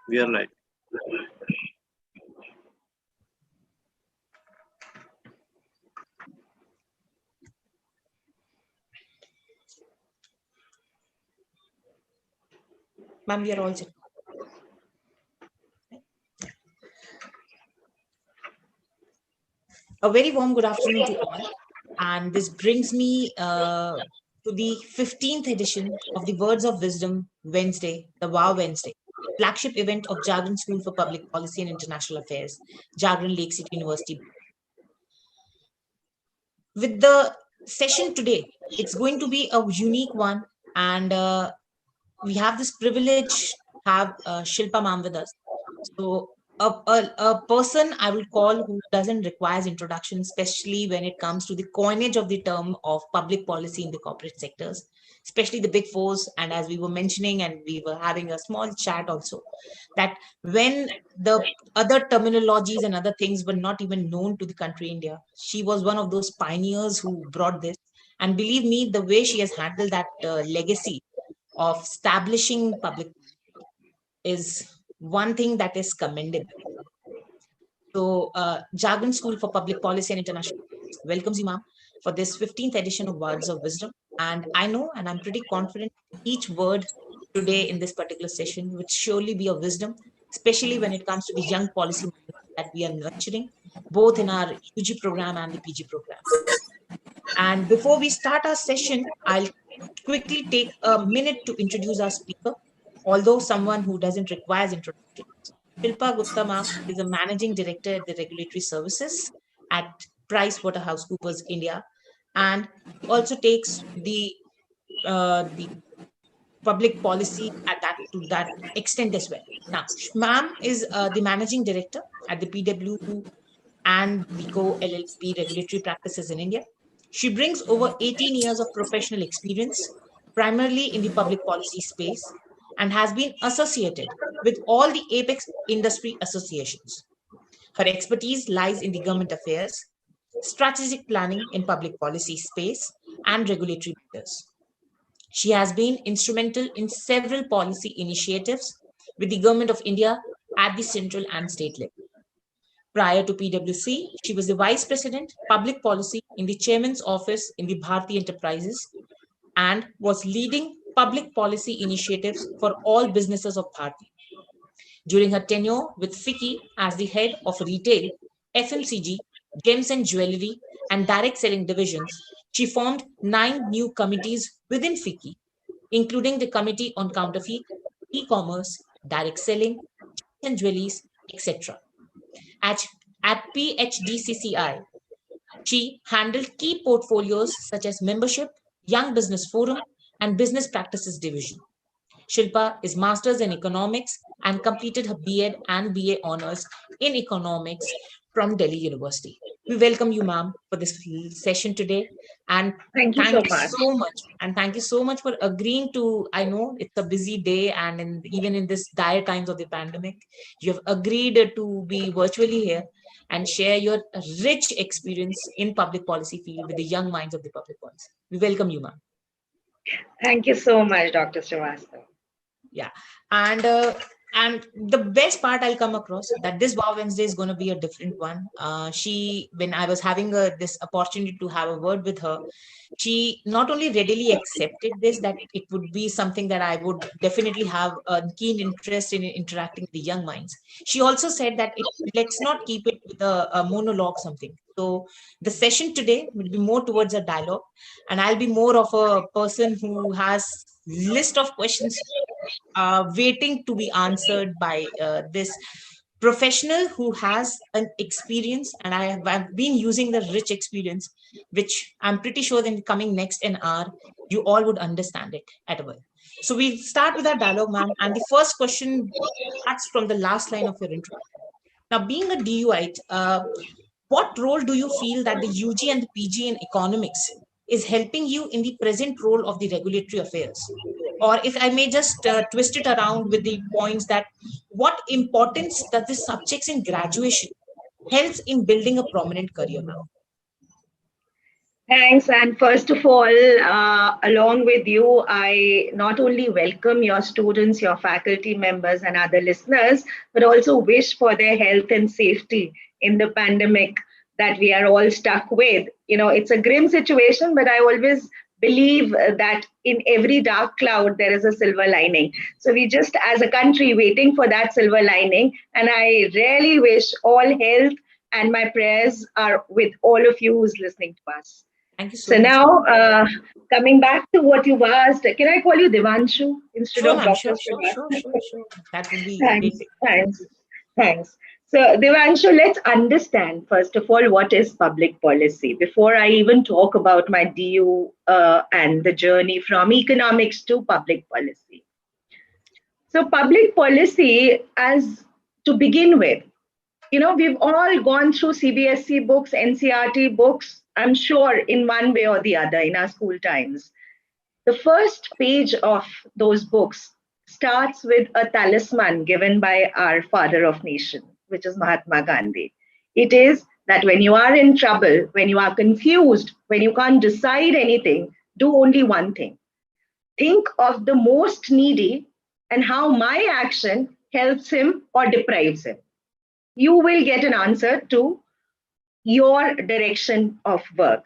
We are live. Ma'am, we are all set. A very warm good afternoon to all. And this brings me to the 15th edition of the Words of Wisdom Wednesday, the WOW Wednesday, flagship event of Jagran School for Public Policy and International Affairs, Jagran Lake City University. With the session today, it's going to be a unique one. And we have this privilege to have Shilpa ma'am with us. So a person I will call who doesn't require introduction, especially when it comes to the coinage of the term of public policy in the corporate sectors, especially the big fours. And as we were mentioning, and we were having a small chat also, that when the other terminologies and other things were not even known to the country India, she was one of those pioneers who brought this. And believe me, the way she has handled that legacy of establishing public is one thing that is commendable. So, Jagran School for Public Policy and International Affairs welcomes you, ma'am, for this 15th edition of Words of Wisdom. And I know, and I'm pretty confident, each word today in this particular session would surely be a wisdom, especially when it comes to the young policy that we are nurturing, both in our UG program and the PG program. And before we start our session, I'll quickly take a minute to introduce our speaker, although someone who doesn't require introduction. Shilpa Gupta ma'am is a managing director at the regulatory services at PricewaterhouseCoopers India, and also takes the public policy at that to that extent as well. Now, ma'am is the managing director at the PW and Vico LLP regulatory practices in India. She brings over 18 years of professional experience, primarily in the public policy space, and has been associated with all the apex industry associations. Her expertise lies in the government affairs, strategic planning in public policy space, and regulatory matters. She has been instrumental in several policy initiatives with the Government of India at the central and state level. Prior to PwC, she was the Vice President, Public Policy in the Chairman's Office in the Bharti Enterprises and was leading public policy initiatives for all businesses of Bharti. During her tenure with FICCI as the head of retail, FMCG, gems and jewelry, and direct selling divisions, she formed 9 new committees within FICCI, including the Committee on Counterfeit, E-commerce, Direct Selling, and Jewelries, etc. At PHDCCI, she handled key portfolios such as membership, Young Business Forum, and Business Practices Division. Shilpa is Master's in Economics and completed her B.Ed and B.A. Honors in Economics from Delhi University. We welcome you, ma'am, for this session today. And thank you so much. And thank you so much for agreeing to, I know it's a busy day and even in this dire times of the pandemic, you have agreed to be virtually here and share your rich experience in public policy field with the young minds of the public policy. We welcome you, ma'am. Thank you so much, Dr. Srivastava. Yeah, and the best part I'll come across that this Wow Wednesday is going to be a different one. When I was having this opportunity to have a word with her, she not only readily accepted this, that it would be something that I would definitely have a keen interest in interacting with the young minds. She also said that let's not keep it with a monologue something. So the session today will be more towards a dialogue, and I'll be more of a person who has list of questions waiting to be answered by this professional who has an experience, and I've been using the rich experience, which I'm pretty sure in the coming next an hour, you all would understand it at a well. So we'll start with our dialogue, ma'am. And the first question starts from the last line of your intro. Now, being a DUite, what role do you feel that the UG and the PG in economics is helping you in the present role of the regulatory affairs? Or if I may just twist it around with the points that what importance does this subjects in graduation helps in building a prominent career now? Thanks. And first of all, along with you, I not only welcome your students, your faculty members, and other listeners, but also wish for their health and safety in the pandemic that we are all stuck with. It's a grim situation, but I always believe that in every dark cloud, there is a silver lining. So we just, as a country, waiting for that silver lining. And I really wish all health, and my prayers are with all of you who's listening to us. Thank you So so much. now, coming back to what you've asked, can I call you Devanshu instead Sure, of ma'am. Dr. Sure, sure, sure, Srivastava? sure, sure. That would be Thanks, great. thanks, thanks. So, Devanshu, let's understand first of all what is public policy before I even talk about my DU and the journey from economics to public policy. So, public policy, as to begin with, we've all gone through CBSE books, NCRT books, I'm sure in one way or the other in our school times. The first page of those books starts with a talisman given by our father of nation, which is Mahatma Gandhi. It is that when you are in trouble, when you are confused, when you can't decide anything, do only one thing. Think of the most needy and how my action helps him or deprives him. You will get an answer to your direction of work.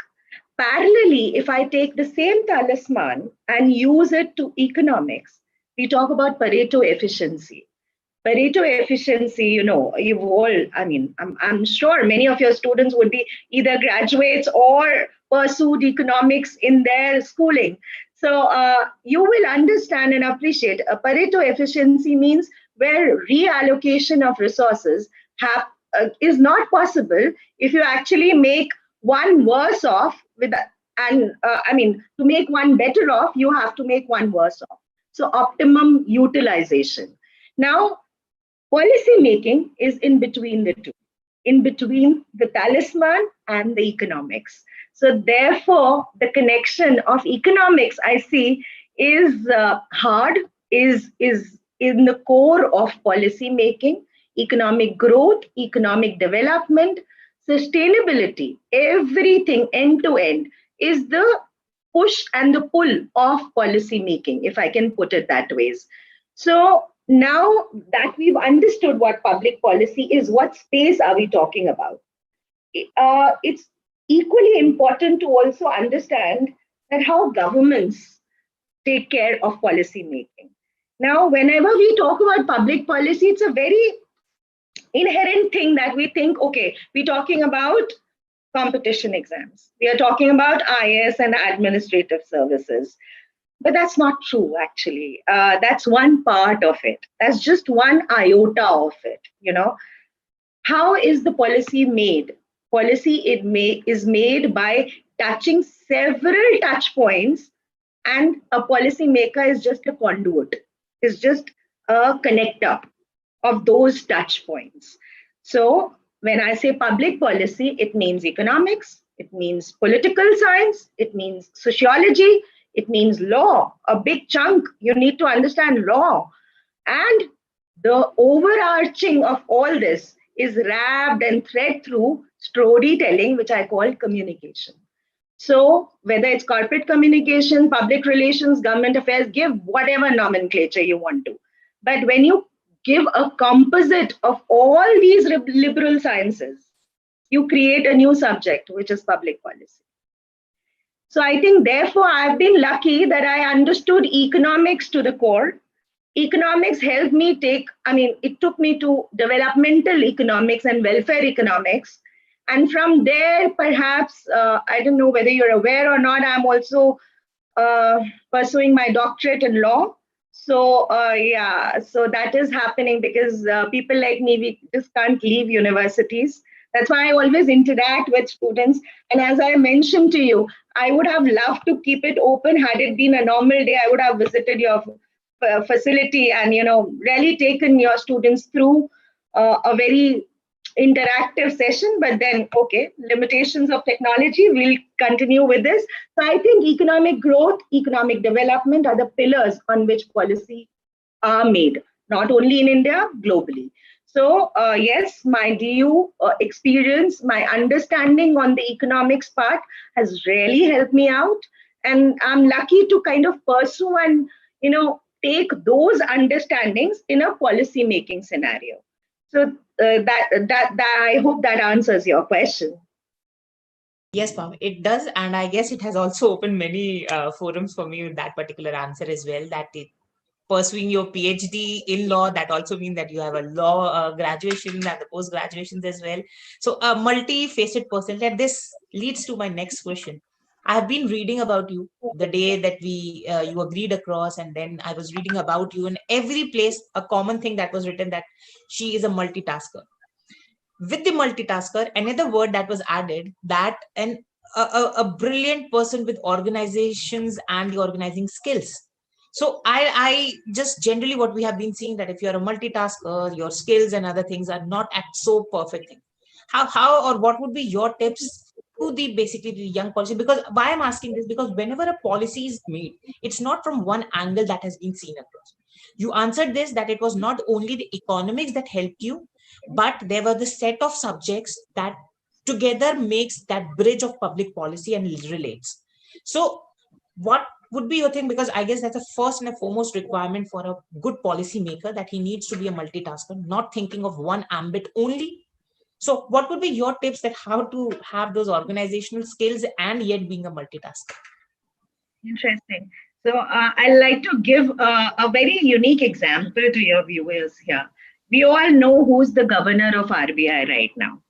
Parallelly, if I take the same talisman and use it to economics, we talk about Pareto efficiency. Pareto efficiency, you've all, I'm sure many of your students would be either graduates or pursued economics in their schooling. So you will understand and appreciate Pareto efficiency means where reallocation of resources is not possible if you actually make one worse off and to make one better off, you have to make one worse off. So optimum utilization. Now, policy making is in between the two, in between the talisman and the economics. So, therefore, the connection of economics I see is hard, is in the core of policy making, economic growth, economic development, sustainability, everything end to end is the push and the pull of policy making, if I can put it that way. So now that we've understood what public policy is, what space are we talking about? It's equally important to also understand that how governments take care of policy making. Now, whenever we talk about public policy, it's a very inherent thing that we think, okay, we're talking about competition exams. We are talking about IS and administrative services. But that's not true, actually. That's one part of it. That's just one iota of it. How is the policy made? Policy is made by touching several touch points, and a policy maker is just a conduit, is just a connector of those touch points. So when I say public policy, it means economics, it means political science, it means sociology, it means law. A big chunk, you need to understand law. And the overarching of all this is wrapped and thread through storytelling, which I call communication. So whether it's corporate communication, public relations, government affairs, give whatever nomenclature you want to. But when you give a composite of all these liberal sciences, you create a new subject, which is public policy. So I think, therefore, I've been lucky that I understood economics to the core. Economics helped me it took me to developmental economics and welfare economics. And from there, perhaps, I don't know whether you're aware or not, I'm also pursuing my doctorate in law. So, so that is happening because people like me, we just can't leave universities. That's why I always interact with students. And as I mentioned to you, I would have loved to keep it open. Had it been a normal day, I would have visited your facility and really taken your students through a very interactive session. But then, okay, limitations of technology, we'll continue with this. So I think economic growth, economic development are the pillars on which policy are made, not only in India, globally. So yes, my DU experience, my understanding on the economics part has really helped me out, and I'm lucky to kind of pursue and take those understandings in a policy making scenario. So that I hope that answers your question. Yes, Pam, it does. And I guess it has also opened many forums for me with that particular answer as well. That it, pursuing your PhD in law, that also means that you have a law graduation and the post graduations as well. So a multi-faceted person. And this leads to my next question. I have been reading about you the day that we you agreed across, and then I was reading about you in every place. A common thing that was written that she is a multitasker. With the multitasker, another word that was added, that a brilliant person with organizations and the organizing skills. So I just generally what we have been seeing, that if you're a multitasker, your skills and other things are not at so perfect thing. How or what would be your tips to the basically the young policy? Because why I'm asking this, because whenever a policy is made, it's not from one angle that has been seen across. You answered this that it was not only the economics that helped you, but there were the set of subjects that together makes that bridge of public policy and relates. So what would be your thing? Because I guess that's a first and a foremost requirement for a good policy maker, that he needs to be a multitasker, not thinking of one ambit only. So what would be your tips that how to have those organizational skills and yet being a multitasker? Interesting. So I'd like to give a very unique example to your viewers here. We all know who's the governor of RBI right now.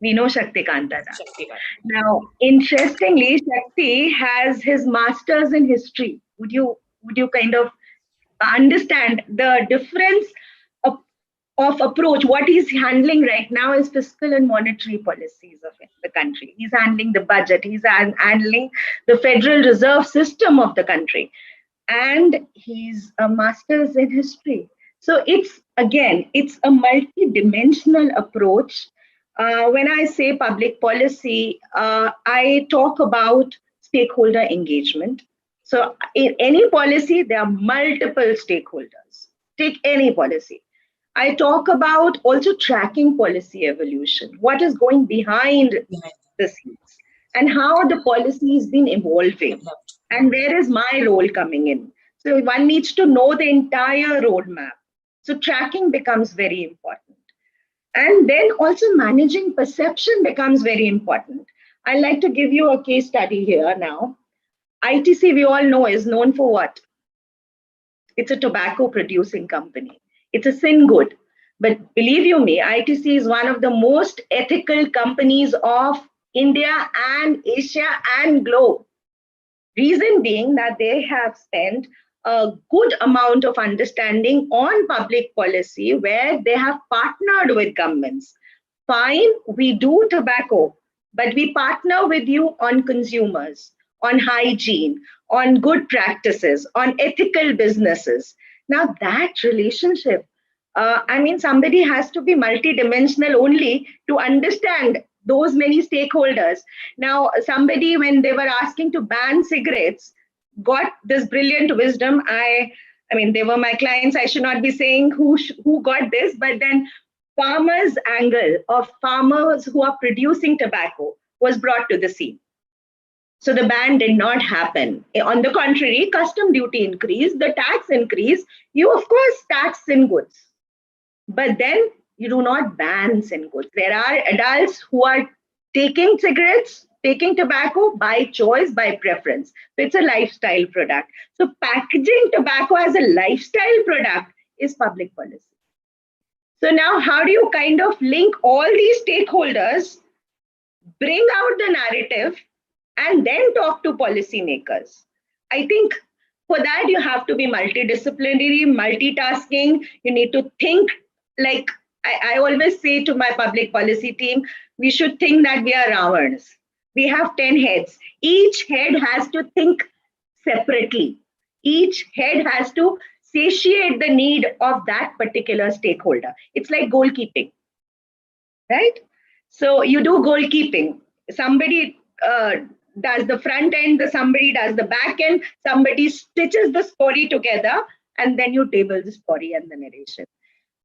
We know Shakti Kanta. Now, interestingly, Shakti has his master's in history. Would you kind of understand the difference of, of approach? What he's handling right now is fiscal and monetary policies of the country. He's handling the budget. He's handling the Federal Reserve System of the country, and he's a master's in history. So it's a multi-dimensional approach. When I say public policy, I talk about stakeholder engagement. So in any policy, there are multiple stakeholders. Take any policy. I talk about also tracking policy evolution. What is going behind the scenes and how the policy has been evolving, and where is my role coming in. So one needs to know the entire roadmap. So tracking becomes very important. And then also managing perception becomes very important. I'd like to give you a case study here now. ITC, we all know, is known for what? It's a tobacco producing company. It's a sin good. But believe you me, ITC is one of the most ethical companies of India and Asia and globe. Reason being that they have spent a good amount of understanding on public policy where they have partnered with governments. Fine, we do tobacco, but we partner with you on consumers, on hygiene, on good practices, on ethical businesses. Now, that relationship, somebody has to be multidimensional only to understand those many stakeholders. Now, somebody, when they were asking to ban cigarettes, got this brilliant wisdom. They were my clients. I should not be saying who got this, but then farmers' angle of farmers who are producing tobacco was brought to the scene. So the ban did not happen. On the contrary, custom duty increased, the tax increased. You, of course, tax sin goods, but then you do not ban sin goods. There are adults who are taking cigarettes, taking tobacco by choice, by preference. So it's a lifestyle product. So packaging tobacco as a lifestyle product is public policy. So now how do you kind of link all these stakeholders, bring out the narrative, and then talk to policymakers? I think for that, you have to be multidisciplinary, multitasking. You need to think like I always say to my public policy team, we should think that we are Ravans. We have 10 heads. Each head has to think separately. Each head has to satiate the need of that particular stakeholder. It's like goalkeeping, right? So you do goalkeeping. Somebody does the front end, somebody does the back end, somebody stitches the story together, and then you table the story and the narration.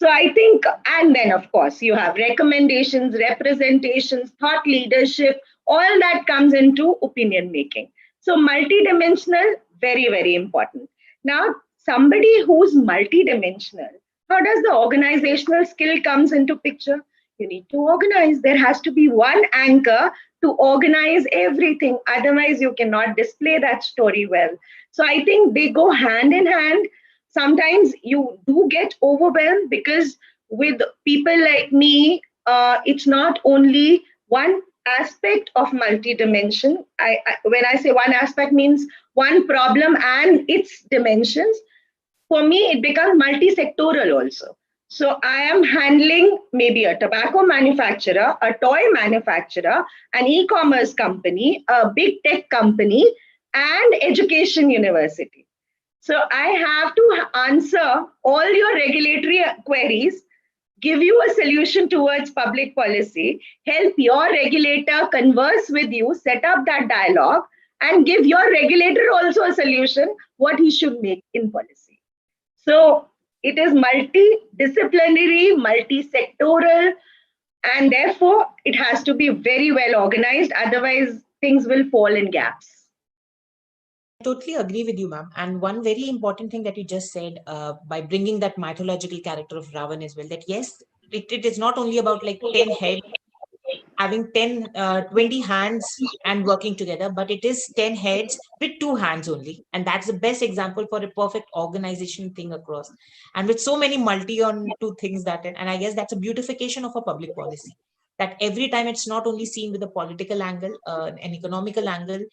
So I think, and then of course, you have recommendations, representations, thought leadership, all that comes into opinion making. So multidimensional, very, very important. Now, somebody who's multidimensional, how does the organizational skill comes into picture? You need to organize. There has to be one anchor to organize everything. Otherwise, you cannot display that story well. So I think they go hand in hand. Sometimes you do get overwhelmed because with people like me, it's not only one aspect of multi-dimension. When I say one aspect means one problem and its dimensions, for me it becomes multi-sectoral also. So I am handling maybe a tobacco manufacturer, a toy manufacturer, an e-commerce company, a big tech company, and education university. So I have to answer all your regulatory queries, give you a solution towards public policy, help your regulator converse with you, set up that dialogue, and give your regulator also a solution what he should make in policy. So it is multidisciplinary, multi-sectoral, and therefore it has to be very well organized. Otherwise, things will fall in gaps. I totally agree with you, ma'am. And one very important thing that you just said, by bringing that mythological character of Ravan as well, that yes, it is not only about like 10 heads having 10, 20 hands and working together, but it is 10 heads with 2 hands only. And that's the best example for a perfect organization thing across. And with so many multi on two things and I guess that's a beautification of a public policy. That every time it's not only seen with a political angle, an economical angle,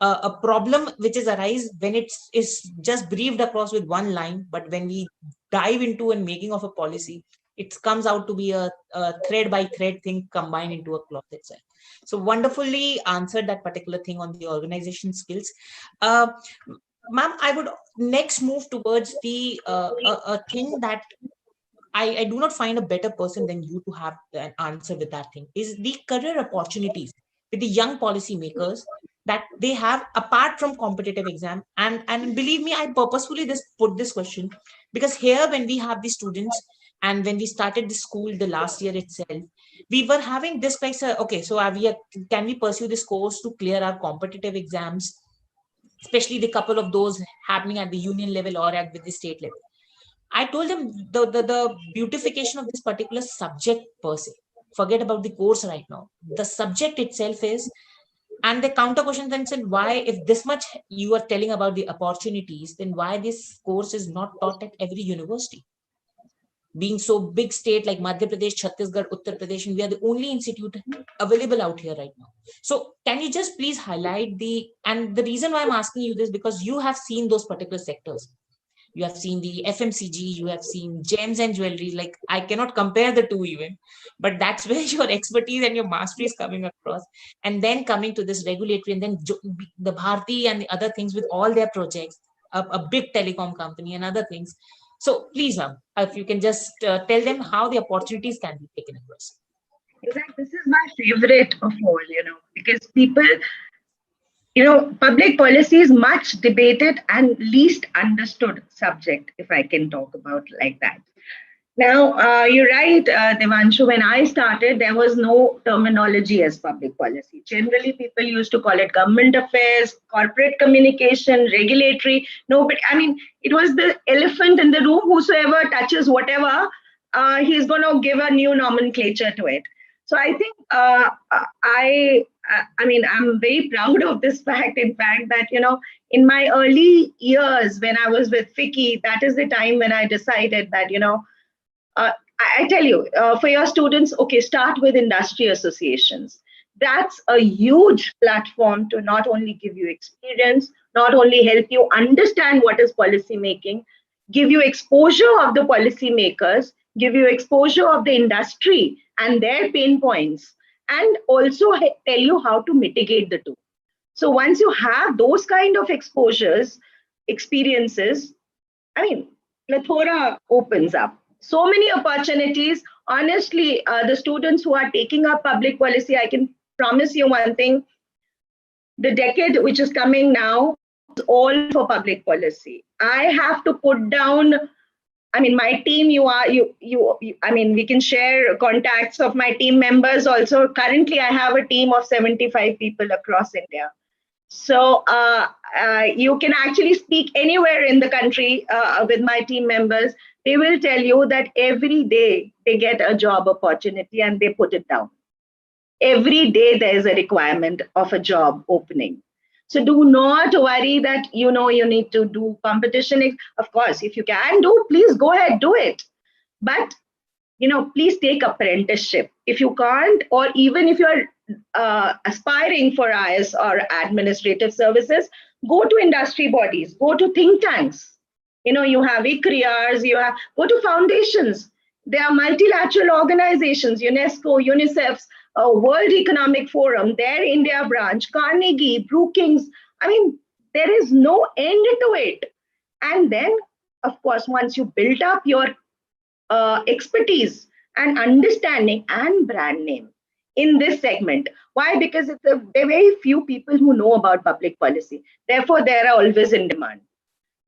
a problem which is arise when it's is just briefed across with one line, but when we dive into and making of a policy, it comes out to be a thread by thread thing combined into a cloth itself. So wonderfully answered that particular thing on the organization skills. Uh, Ma'am, I would next move towards the a thing that I do not find a better person than you to have an answer with that thing is the career opportunities with the young policymakers that they have apart from competitive exam. And believe me, I purposefully put this question because here when we have the students and when we started the school the last year itself, we were having this like, okay, so can we pursue this course to clear our competitive exams, especially the couple of those happening at the union level or at the state level. I told them the beautification of this particular subject per se. Forget about the course right now. The subject itself is, and the counter question then said, why, if this much you are telling about the opportunities, then why this course is not taught at every university? Being so big state like Madhya Pradesh, Chhattisgarh, Uttar Pradesh, and we are the only institute available out here right now. So can you just please highlight and the reason why I'm asking you this, because you have seen those particular sectors. You have seen the FMCG, you have seen gems and jewelry. Like I cannot compare the two even, but that's where your expertise and your mastery is coming across. And then coming to this regulatory, and then the Bharti and the other things with all their projects, a big telecom company and other things. So please, ma'am, if you can just tell them how the opportunities can be taken across. In fact, this is my favorite of all, because people, public policy is much debated and least understood subject, if I can talk about like that. Now, you're right, Devanshu, when I started, there was no terminology as public policy. Generally, people used to call it government affairs, corporate communication, regulatory. No, but I mean, it was the elephant in the room. Whosoever touches whatever, he's going to give a new nomenclature to it. So I think I'm very proud of this fact. In fact, that in my early years when I was with FICCI, that is the time when I decided that I tell you, for your students, okay, start with industry associations. That's a huge platform to not only give you experience, not only help you understand what is policy making, give you exposure of the policy makers, give you exposure of the industry and their pain points, and also tell you how to mitigate the two. So once you have those kind of exposures, experiences, I mean, plethora opens up. So many opportunities. Honestly, the students who are taking up public policy, I can promise you one thing: the decade which is coming now is all for public policy. I have to put down I mean, my team, I mean, we can share contacts of my team members also. Currently, I have a team of 75 people across India. So you can actually speak anywhere in the country with my team members. They will tell you that every day they get a job opportunity and they put it down. Every day there is a requirement of a job opening. So do not worry that you need to do competition. Of course, if you can do, please go ahead, do it. But please take apprenticeship. If you can't, or even if you're aspiring for IS or administrative services, go to industry bodies, go to think tanks. You have careers, go to foundations. There are multilateral organizations, UNESCO, UNICEF, World Economic Forum, their India branch, Carnegie, Brookings. I mean, there is no end to it. And then, of course, once you build up your expertise and understanding and brand name in this segment. Why? Because there are very few people who know about public policy. Therefore, they are always in demand,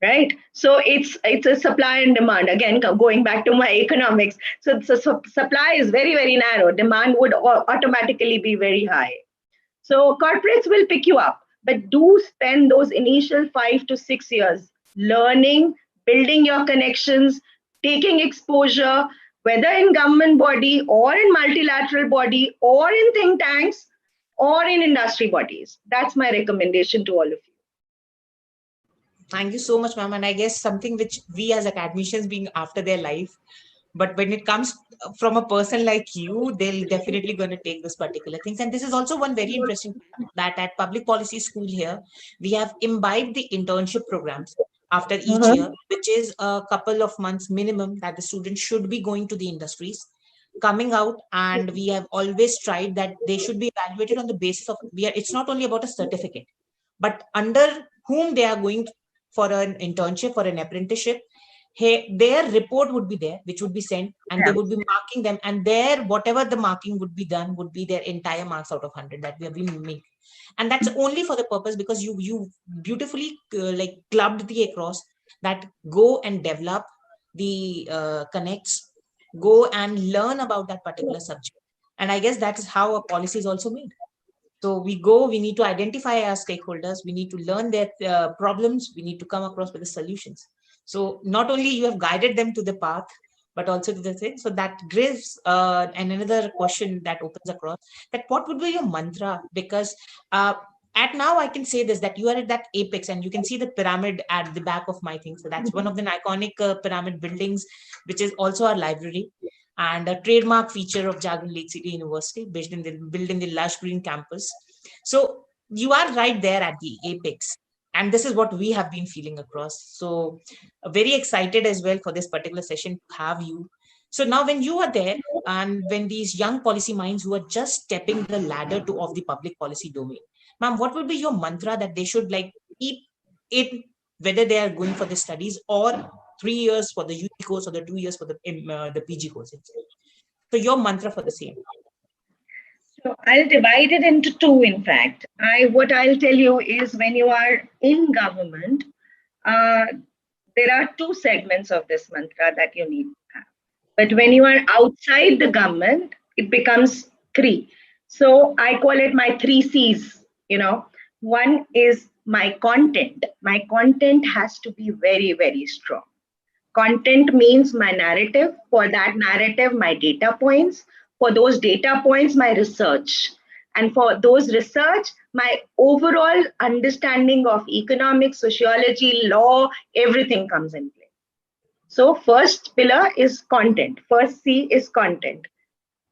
right? So it's a supply and demand. Again, going back to my economics. So supply is very, very narrow. Demand would automatically be very high. So corporates will pick you up, but do spend those initial 5 to 6 years learning, building your connections, taking exposure, whether in government body or in multilateral body or in think tanks or in industry bodies. That's my recommendation to all of you. Thank you so much, ma'am. And I guess something which we as academicians being after their life, but when it comes from a person like you, they'll definitely going to take this particular things. And this is also one very interesting fact that at public policy school here, we have imbibed the internship programs after each year, which is a couple of months minimum that the students should be going to the industries coming out. And we have always tried that they should be evaluated on the basis of it's not only about a certificate, but under whom they are going for an internship or an apprenticeship. Hey, their report would be there, which would be sent, and they would be marking them, and their whatever the marking would be done would be their entire marks out of 100 that we have been making. And that's only for the purpose because you beautifully like clubbed the across that go and develop the connects, go and learn about that particular subject. And I guess that is how a policy is also made. So we need to identify our stakeholders, we need to learn their problems, we need to come across with the solutions. So not only you have guided them to the path, but also to the thing. So that gives and another question that opens across that what would be your mantra? Because at now I can say this, that you are at that apex and you can see the pyramid at the back of my thing. So that's one of the iconic pyramid buildings, which is also our library and a trademark feature of Jagan Lake City University, based in built in the lush green campus. So you are right there at the apex, and this is what we have been feeling across. So very excited as well for this particular session to have you. So now when you are there, and when these young policy minds who are just stepping the ladder to of the public policy domain, ma'am, what would be your mantra that they should like keep it, whether they are going for the studies or 3 years for the UG course or the 2 years for the PG course itself? So your mantra for the same. So I'll divide it into two, in fact. What I'll tell you is when you are in government, uh, there are two segments of this mantra that you need to have. But when you are outside the government, it becomes three. So I call it my three C's. One is my content. My content has to be very, very strong. Content means my narrative. For that narrative, my data points. For those data points, my research. And for those research, my overall understanding of economics, sociology, law, everything comes in play. So first pillar is content. First C is content.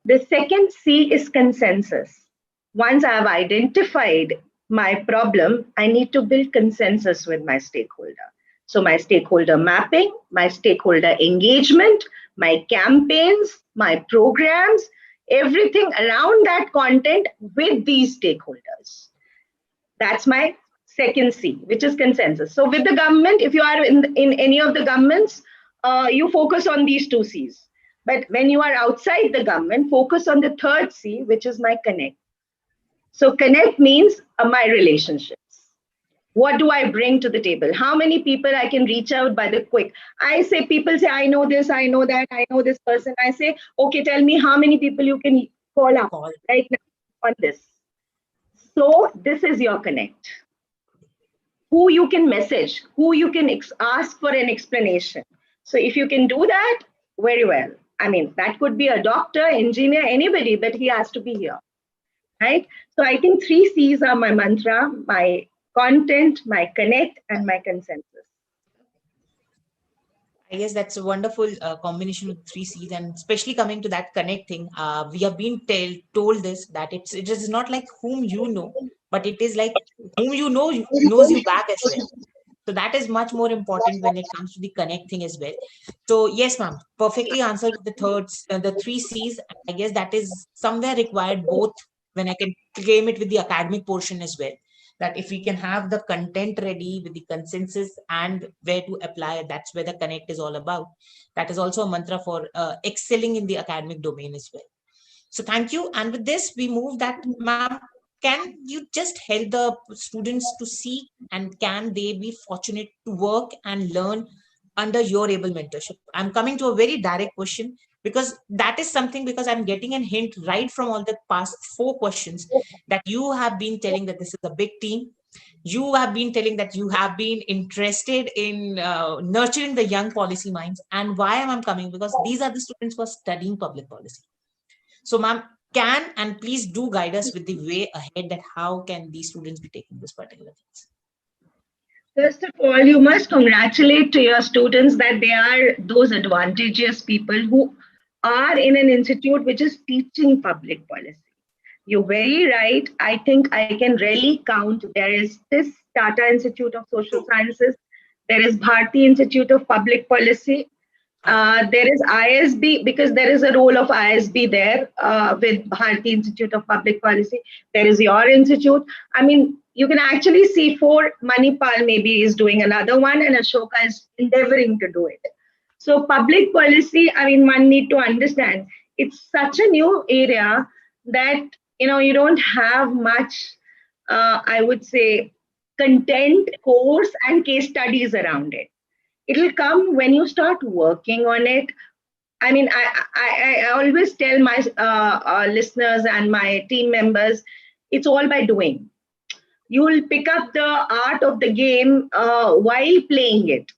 The second C is consensus. Once I have identified my problem, I need to build consensus with my stakeholder. So my stakeholder mapping, my stakeholder engagement, my campaigns, my programs, everything around that content with these stakeholders. That's my second C, which is consensus. So with the government, if you are in any of the governments, you focus on these two C's. But when you are outside the government, focus on the third C, which is my connect. So connect means my relationships. What do I bring to the table? How many people I can reach out by the quick? I say, people say, I know this, I know that, I know this person. I say, okay, tell me how many people you can call up Call. right now on this. So this is your connect. Who you can message, who you can ask for an explanation. So if you can do that, very well. I mean, that could be a doctor, engineer, anybody, but he has to be here, right? So I think 3 C's are my mantra: my content, my connect, and my consensus. I guess that's a wonderful combination of three C's, and especially coming to that connect thing. We have been told this, that it is not like whom you know, but it is like whom you know knows you back as well. So that is much more important when it comes to the connect thing as well. So yes, ma'am, perfectly answered the the three C's. I guess that is somewhere required both, when I can claim it with the academic portion as well. That if we can have the content ready with the consensus and where to apply, that's where the connect is all about. That is also a mantra for excelling in the academic domain as well. So thank you. And with this, we move that, ma'am, can you just help the students to see, and can they be fortunate to work and learn under your able mentorship? I'm coming to a very direct question, because that is something, because I'm getting a hint right from all the past four questions, that you have been telling that this is a big team. You have been telling that you have been interested in nurturing the young policy minds. And why am I coming? Because these are the students who are studying public policy. So, ma'am, can and please do guide us with the way ahead, that how can these students be taking this particular things? First of all, you must congratulate to your students that they are those advantageous people who are in an institute which is teaching public policy. You're very right. I think I can really count. There is this Tata Institute of Social Sciences. There is Bharati Institute of Public Policy. There is ISB, because there is a role of ISB there with Bharati Institute of Public Policy. There is your institute. I mean, you can actually see four. Manipal maybe is doing another one, and Ashoka is endeavoring to do it. So public policy, I mean, one need to understand, it's such a new area that you don't have much, I would say, content, course, and case studies around it. It'll come when you start working on it. I mean, I always tell my listeners and my team members, it's all by doing. You'll pick up the art of the game while playing it.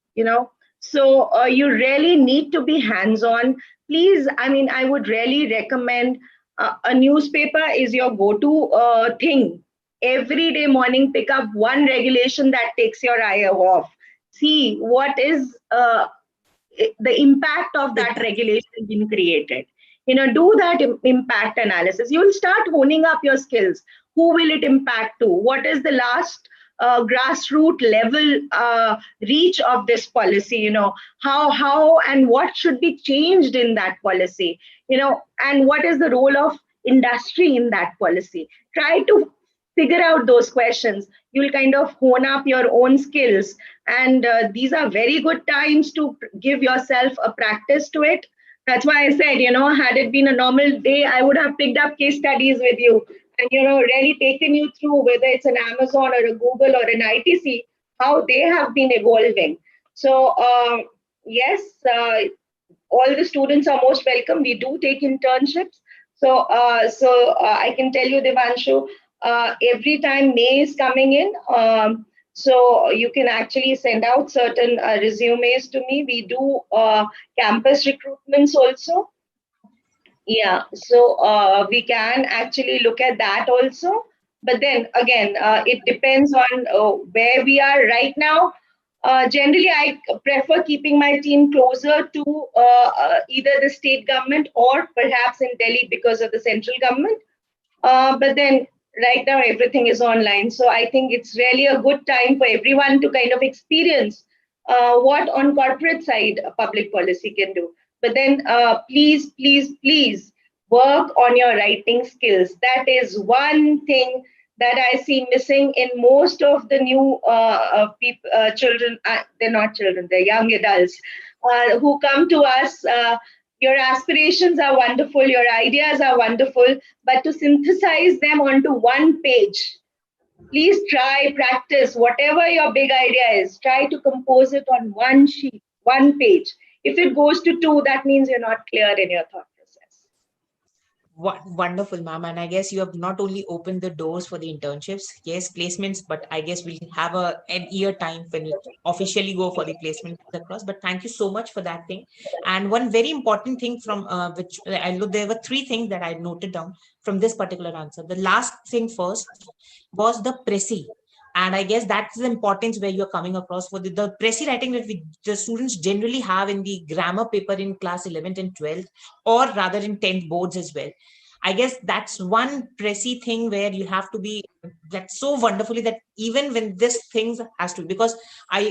So you really need to be hands on. Please, I mean, I would really recommend a newspaper is your go to thing. Every day morning, pick up one regulation that takes your eye off. See what is the impact of that regulation being created. Do that impact analysis. You'll start honing up your skills. Who will it impact to? What is the last grassroots level reach of this policy? How and what should be changed in that policy? And what is the role of industry in that policy? Try to figure out those questions. You'll kind of hone up your own skills, and these are very good times to give yourself a practice to it. That's why I said, had it been a normal day, I would have picked up case studies with you and really taken you through, whether it's an Amazon or a Google or an ITC, how they have been evolving. So yes, all the students are most welcome. We do take internships. So I can tell you, Devanshu, every time May is coming in, so you can actually send out certain resumes to me. We do campus recruitments also. Yeah, so we can actually look at that also. But then again, it depends on where we are right now. Generally, I prefer keeping my team closer to either the state government or perhaps in Delhi because of the central government. But then right now everything is online. So I think it's really a good time for everyone to kind of experience what on corporate side public policy can do. But then please, please, please work on your writing skills. That is one thing that I see missing in most of the new children. They're not children, they're young adults who come to us. Your aspirations are wonderful, your ideas are wonderful, but to synthesize them onto one page, Please try, practice, whatever your big idea is, try to compose it on one sheet, one page. If it goes to two, that means you're not clear in your thought process. Wonderful, ma'am. And I guess you have not only opened the doors for the internships, yes, placements, but I guess we'll have an year time when we officially go for the placement across. But thank you so much for that thing. And one very important thing from which I look, there were three things that I noted down from this particular answer. The last thing first was the pressy. And I guess that's the importance where you're coming across for the pressy writing that the students generally have in the grammar paper in class 11th and 12th, or rather in 10th boards as well. I guess that's one pressy thing where you have to be that so wonderfully that even when this things has to, because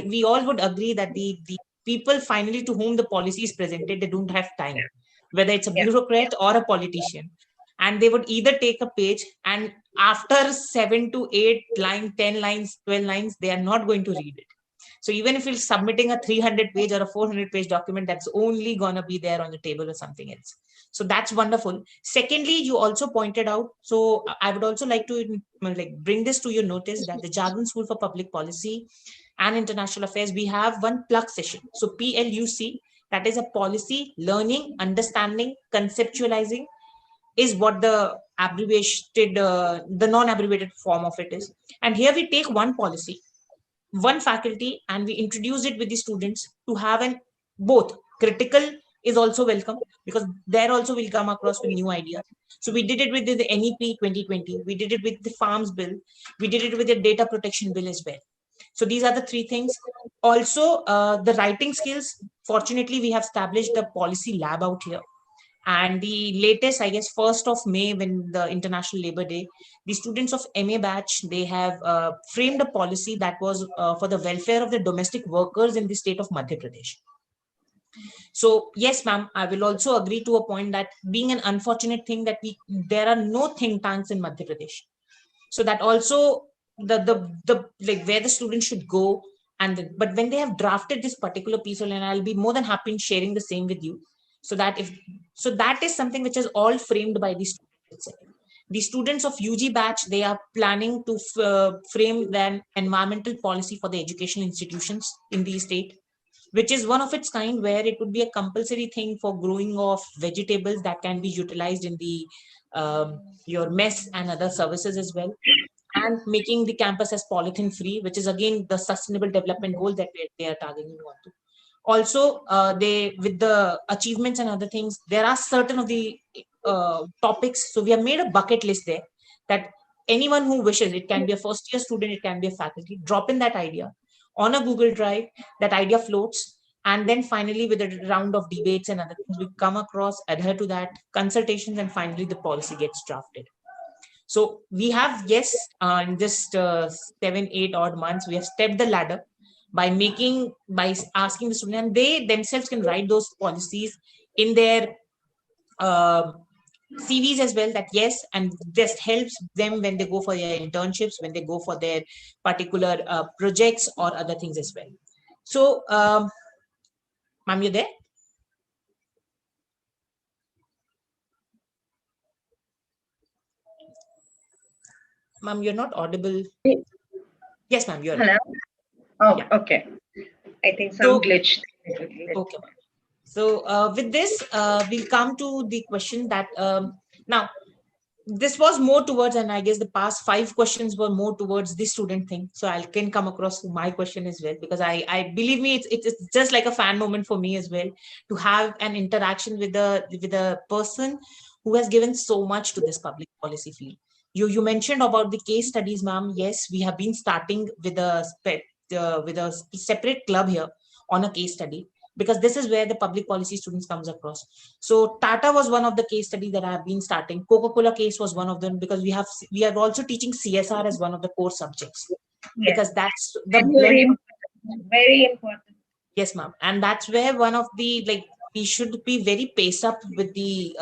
we all would agree that the people finally to whom the policy is presented, they don't have time, whether it's a Yeah. bureaucrat or a politician. And they would either take a page and after 7 to 8 lines, 10 lines, 12 lines, they are not going to read it. So even if you're submitting a 300 page or a 400 page document, that's only going to be there on the table or something else. So that's wonderful. Secondly, you also pointed out, so I would also like to like bring this to your notice that the Jargon School for Public Policy and International Affairs, we have one plug session. So PLUC, that is a policy, learning, understanding, conceptualizing, is what the abbreviated, the non-abbreviated form of it is. And here we take one policy, one faculty, and we introduce it with the students to have an both critical is also welcome, because there also we'll come across with new ideas. So we did it with the NEP 2020, we did it with the farms bill, we did it with the data protection bill as well. So these are the three things. Also, the writing skills, fortunately we have established the policy lab out here. And the latest, I guess, 1st of May, when the International Labor Day, the students of MA batch, they have framed a policy that was for the welfare of the domestic workers in the state of Madhya Pradesh. So yes, ma'am, I will also agree to a point that being an unfortunate thing that there are no think tanks in Madhya Pradesh. So that also the like where the students should go. And but when they have drafted this particular piece, and I'll be more than happy in sharing the same with you, so that if so that is something which is all framed by the students itself. The students of UG batch, they are planning to frame an environmental policy for the educational institutions in the state, which is one of its kind, where it would be a compulsory thing for growing of vegetables that can be utilized in the your mess and other services as well, and making the campus as polythene free, which is again the sustainable development goal that they are targeting on to. Also, they with the achievements and other things, there are certain of the topics. So we have made a bucket list there that anyone who wishes, it can be a first year student, it can be a faculty, drop in that idea on a Google Drive. That idea floats, and then finally with a round of debates and other things, we come across, adhere to that, consultations, and finally the policy gets drafted. So we have, yes, in just 7, 8 odd months, we have stepped the ladder by asking the student, and they themselves can write those policies in their uh, CVs as well. That yes, and this helps them when they go for their internships, when they go for their particular projects or other things as well. So, ma'am, you there? Ma'am, you're not audible. Yes, ma'am, you're Hello? audible. Oh, Yeah. okay. I think some So, glitch. okay, ma'am. So with this, we'll come to the question that now this was more towards, and I guess the past 5 questions were more towards the student thing. So I can come across to my question as well, because I believe me, it's just like a fan moment for me as well, to have an interaction with a person who has given so much to this public policy field. You mentioned about the case studies, ma'am. Yes, we have been starting with a separate club here on a case study, because this is where the public policy students comes across. So Tata was one of the case studies that I have been starting. Coca-Cola case was one of them, because we are also teaching CSR as one of the core subjects, Yes. because that's the Very, blend. very important. Very important. Yes, ma'am. And that's where one of the, like, we should be very paced up with the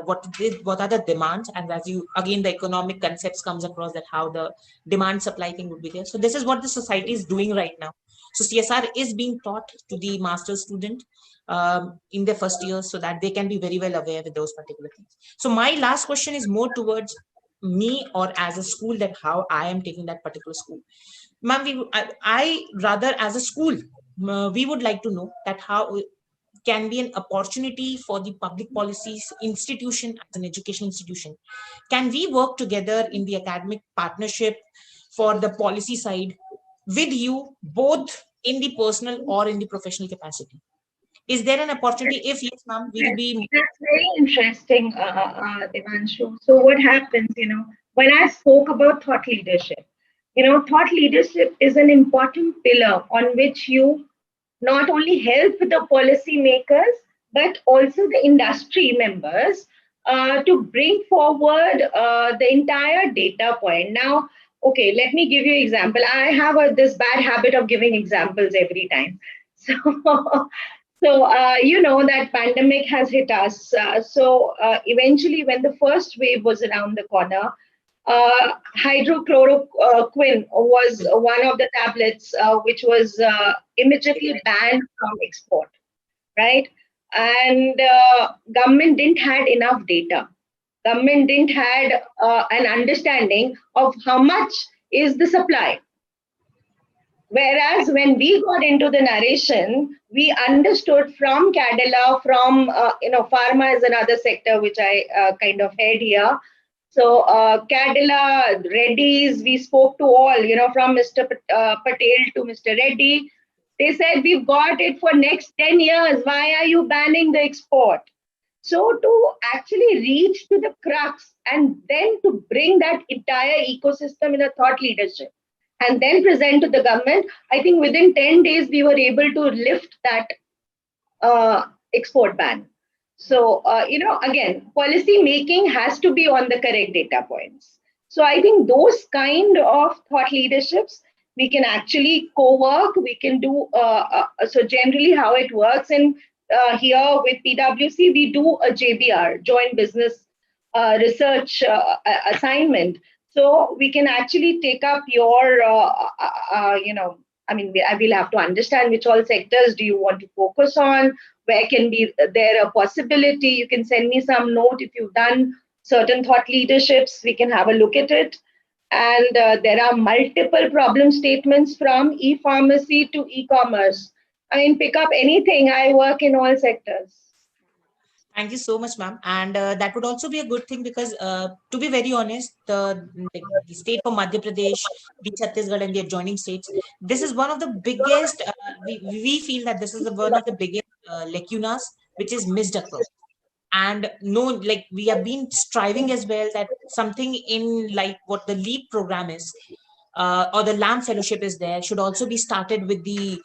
what are the demands, and as you again the economic concepts comes across, that how the demand supply thing would be there. So this is what the society is doing right now. So CSR is being taught to the master's student in their first year, so that they can be very well aware with those particular things. So my last question is more towards me or as a school, that how I am taking that particular school. Ma'am, I rather as a school, we would like to know that how can be an opportunity for the public policies institution as an education institution. Can we work together in the academic partnership for the policy side with you, both in the personal or in the professional capacity? Is there an opportunity? If yes, ma'am, we will Yes, be. that's very interesting, Devanshu. So what happens, when I spoke about thought leadership, thought leadership is an important pillar on which you not only help the policy makers, but also the industry members to bring forward the entire data point. Now, okay, let me give you an example. I have this bad habit of giving examples every time. So, that pandemic has hit us. Eventually, when the first wave was around the corner, hydrochloroquine was one of the tablets which was immediately banned from export, right? And government didn't had enough data. Government didn't had an understanding of how much is the supply. Whereas when we got into the narration, we understood from Cadila, from pharma is another sector which I kind of head here. So Cadila, Reddy's, we spoke to all, from Mr. Patel to Mr. Reddy. They said we've got it for next 10 years. Why are you banning the export? So to actually reach to the crux and then to bring that entire ecosystem in a thought leadership and then present to the government, I think within 10 days we were able to lift that export ban. So, again, policy making has to be on the correct data points. So, I think those kind of thought leaderships, we can actually co-work, we can do, so generally how it works in here with PwC, we do a JBR, Joint Business Research assignment. So we can actually take up your, I will have to understand which all sectors do you want to focus on, where can be there a possibility. You can send me some note if you've done certain thought leaderships, we can have a look at it. And there are multiple problem statements from e-pharmacy to e-commerce. I mean, pick up anything. I work in all sectors. Thank you so much, ma'am. And that would also be a good thing because, to be very honest, the state of Madhya Pradesh, the Chhattisgarh, and the adjoining states, this is one of the biggest. We feel that this is one of the biggest lacunas which is missed across. And no, like we have been striving as well that something in like what the LEAP program is, or the LAM fellowship is there, should also be started with the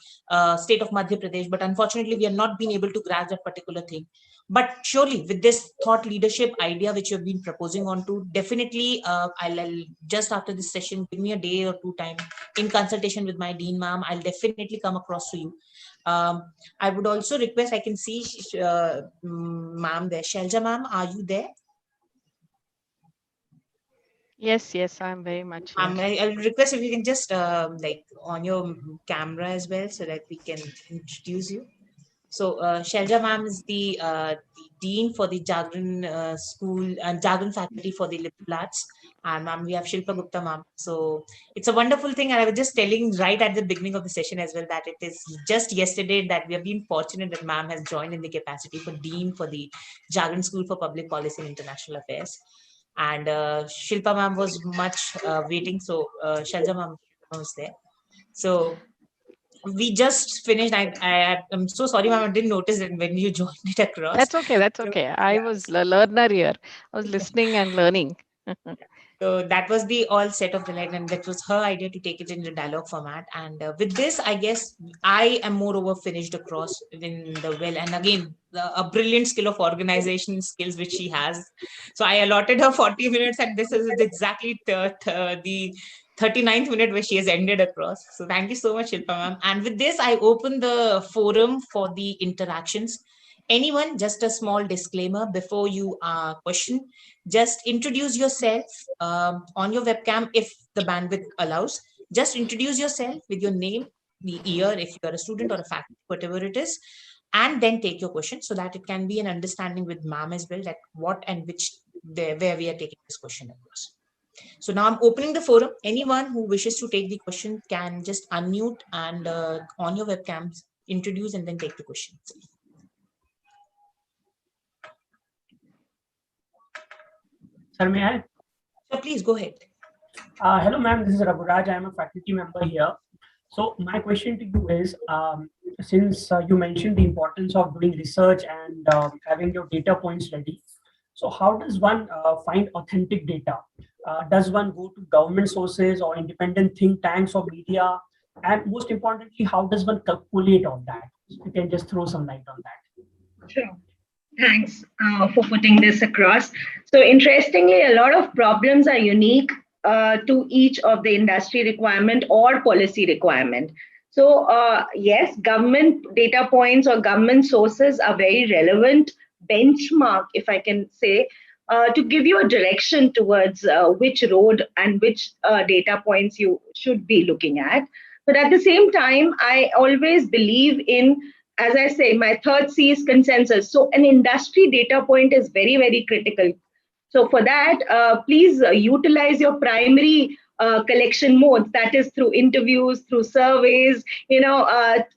state of Madhya Pradesh. But unfortunately, we have not been able to grasp that particular thing. But surely, with this thought leadership idea which you've been proposing on to, definitely, I'll just after this session, give me a day or two time in consultation with my dean, ma'am. I'll definitely come across to you. Um, I would also request, I can see ma'am there. Shelja, ma'am, are you there? Yes, yes, I'm very much here. I'll request if you can just like on your camera as well so that we can introduce you. So Shelja ma'am is the dean for the Jagran school and Jagran faculty for the liberal arts. And ma'am, we have Shilpa Gupta ma'am. So it's a wonderful thing. And I was just telling right at the beginning of the session as well that it is just yesterday that we have been fortunate that ma'am has joined in the capacity for dean for the Jagran School for Public Policy and International Affairs. And Shilpa ma'am was much waiting. So Shelja ma'am was there. So we just finished. I'm so sorry, ma'am. I didn't notice it when you joined it across. That's okay. That's So, okay. I yeah. was a learner here. I was listening and learning. So that was the all set of the line, and that was her idea to take it in the dialogue format. And with this, I guess I am moreover finished across in the well. And again, a brilliant skill of organization skills which she has. So I allotted her 40 minutes, and this is exactly the 39th minute where she has ended across. So thank you so much, Shilpa ma'am. And with this, I open the forum for the interactions. Anyone, just a small disclaimer before you question, just introduce yourself on your webcam if the bandwidth allows. Just introduce yourself with your name, the year, if you're a student or a faculty, whatever it is, and then take your question so that it can be an understanding with ma'am as well that what and which where we are taking this question across. So now I'm opening the forum. Anyone who wishes to take the question can just unmute and on your webcams, introduce and then take the question. Sir, may I? So please go ahead. Hello, ma'am. This is Raguraj. I am a faculty member here. So my question to you is, since you mentioned the importance of doing research and having your data points ready, so how does one find authentic data? Does one go to government sources or independent think tanks or media? And most importantly, how does one calculate on that? You can just throw some light on that. Sure. Thanks for putting this across. So interestingly, a lot of problems are unique to each of the industry requirement or policy requirement. So yes, government data points or government sources are very relevant benchmark, if I can say, to give you a direction towards which road and which data points you should be looking at. But at the same time, I always believe in, as I say, my third C is consensus. So an industry data point is very, very critical. So for that, please utilize your primary collection modes. That is through interviews, through surveys,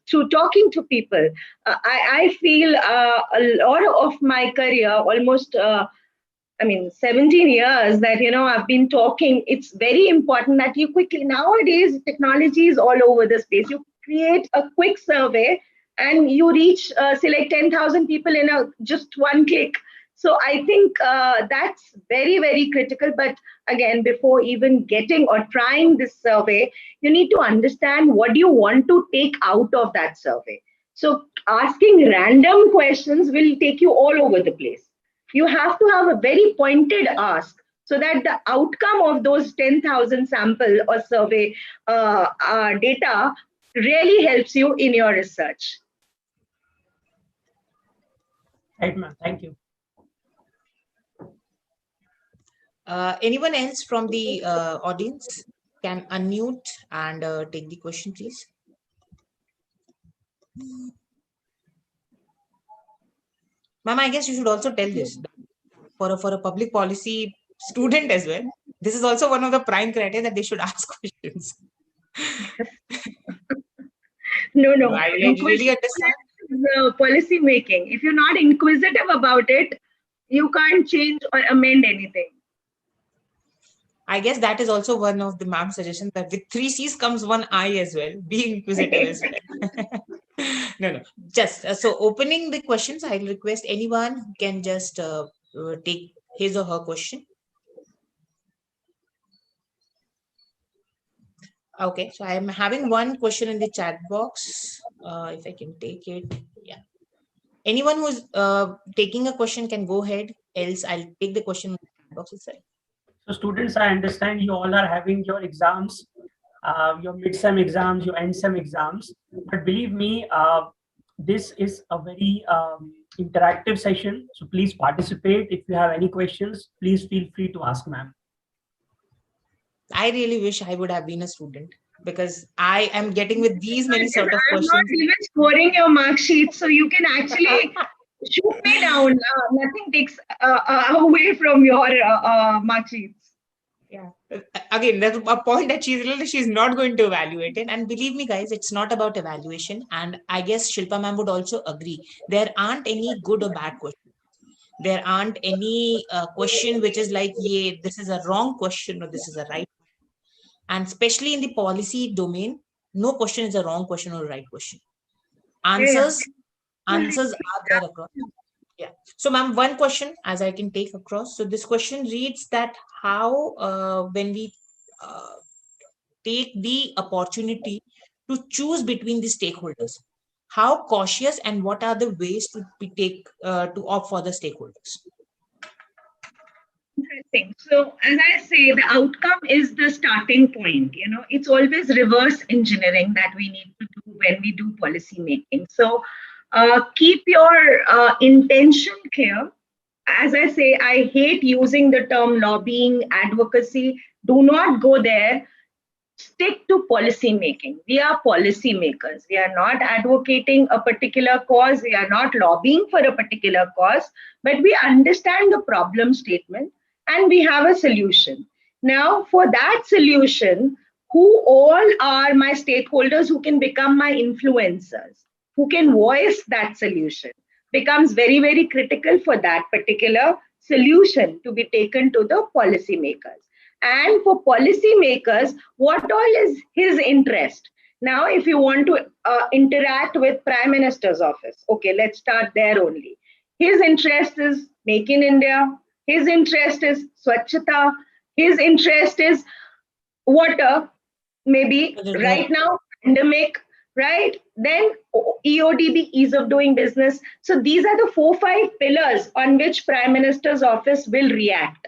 through talking to people. I feel a lot of my career, almost 17 years that, I've been talking. It's very important that you quickly, nowadays, technology is all over the space. You create a quick survey and you reach, say, like 10,000 people in just one click. So I think that's very, very critical. But again, before even getting or trying this survey, you need to understand what do you want to take out of that survey. So asking random questions will take you all over the place. You have to have a very pointed ask so that the outcome of those 10,000 sample or survey data really helps you in your research. Right, ma'am. Thank you. Anyone else from the audience can unmute and take the question, please. Ma'am, I guess you should also tell this for a public policy student as well. This is also one of the prime criteria that they should ask questions. No. I really understand. Policy making. If you're not inquisitive about it, you can't change or amend anything. I guess that is also one of the ma'am's suggestions, that with 3 C's comes 1 I as well. Be inquisitive as well. No. Just so opening the questions, I'll request anyone who can just take his or her question. Okay, so I am having one question in the chat box. If I can take it. Yeah. Anyone who's taking a question can go ahead. Else, I'll take the question in the chat box itself. So students, I understand you all are having your exams, your mid-sem exams, your end-sem exams. But believe me, this is a very interactive session. So please participate. If you have any questions, please feel free to ask, ma'am. I really wish I would have been a student, because I am getting with these many sort of questions. I'm not even scoring your mark sheet, so you can actually shoot me down. Nothing takes away from your mark sheets. Yeah. Again, there's a point that she's not going to evaluate it. And believe me, guys, it's not about evaluation. And I guess Shilpa ma'am would also agree. There aren't any good or bad questions. There aren't any question which is like, yeah, this is a wrong question or this is a right. And especially in the policy domain, no question is a wrong question or a right question. Answers are there across. Yeah. So, ma'am, one question as I can take across. So this question reads that how when we take the opportunity to choose between the stakeholders, how cautious and what are the ways to to opt for the stakeholders? Interesting. So as I say, the outcome is the starting point. It's always reverse engineering that we need to do when we do policy making. So keep your intention clear. As I say, I hate using the term lobbying, advocacy. Do not go there. Stick to policy making. We are policy makers. We are not advocating a particular cause. We are not lobbying for a particular cause, but we understand the problem statement and we have a solution. Now, for that solution, who all are my stakeholders who can become my influencers, who can voice that solution, becomes very, very critical for that particular solution to be taken to the policymakers. And for policymakers, what all is his interest? Now, if you want to interact with Prime Minister's office, okay, let's start there only. His interest is Make in India. His interest is Swachhata. His interest is water, maybe right now, pandemic, right? Then EODB, ease of doing business. So these are the 4-5 pillars on which Prime Minister's office will react.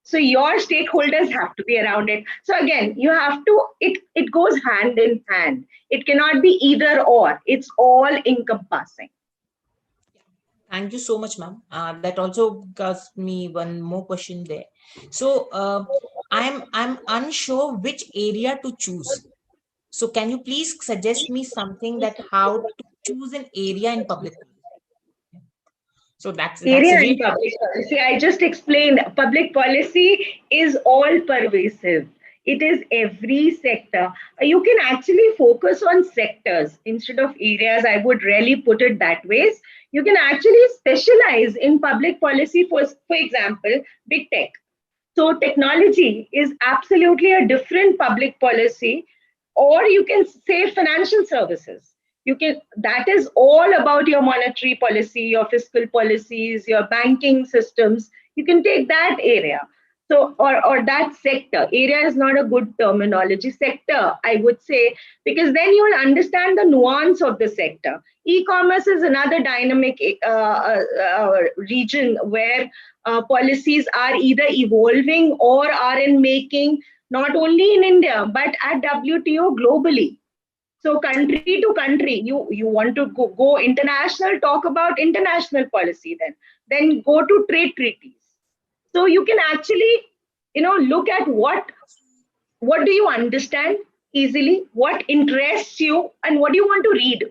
So your stakeholders have to be around it. So again, you have to, it goes hand in hand. It cannot be either or. It's all encompassing. Thank you so much, ma'am. That also gives me one more question there. So I'm unsure which area to choose. So can you please suggest me something that how to choose an area in public? So that's Area really in public policy. I just explained public policy is all pervasive. It is every sector. You can actually focus on sectors instead of areas. I would really put it that way. You can actually specialize in public policy for example, big tech. So technology is absolutely a different public policy, or you can say financial services. You can, that is all about your monetary policy, your fiscal policies, your banking systems. You can take that area. So, or that sector. Area is not a good terminology. Sector, I would say, because then you will understand the nuance of the sector. E-commerce is another dynamic region where policies are either evolving or are in making, not only in India, but at WTO globally. So country to country, you want to go international, talk about international policy, then go to trade treaties. So you can actually, look at what do you understand easily, what interests you, and what do you want to read,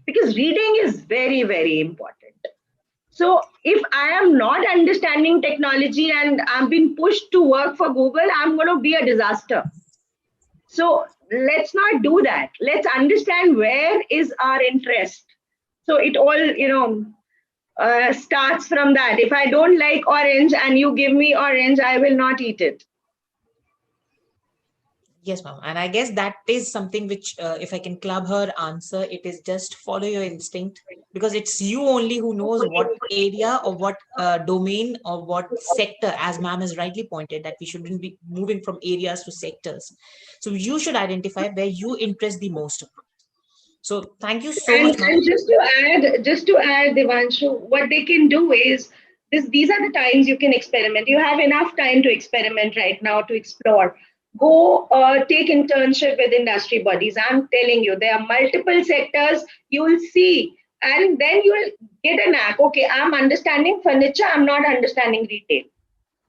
because reading is very, very important. So if I am not understanding technology and I'm being pushed to work for Google, I'm going to be a disaster. So let's not do that. Let's understand where is our interest. So it all, starts from that. If I don't like orange and you give me orange, I will not eat it. Yes, ma'am. And I guess that is something which, if I can club her answer, it is just follow your instinct, because it's you only who knows what area or what domain or what sector, as ma'am has rightly pointed, that we shouldn't be moving from areas to sectors. So you should identify where you interest the most. So thank you so much, ma'am. And just to add, Devanshu, what they can do is these are the times you can experiment. You have enough time to experiment right now, to explore. Go take internship with industry bodies. I'm telling you, there are multiple sectors. You'll see, and then you'll get a knack. Okay, I'm understanding furniture. I'm not understanding retail.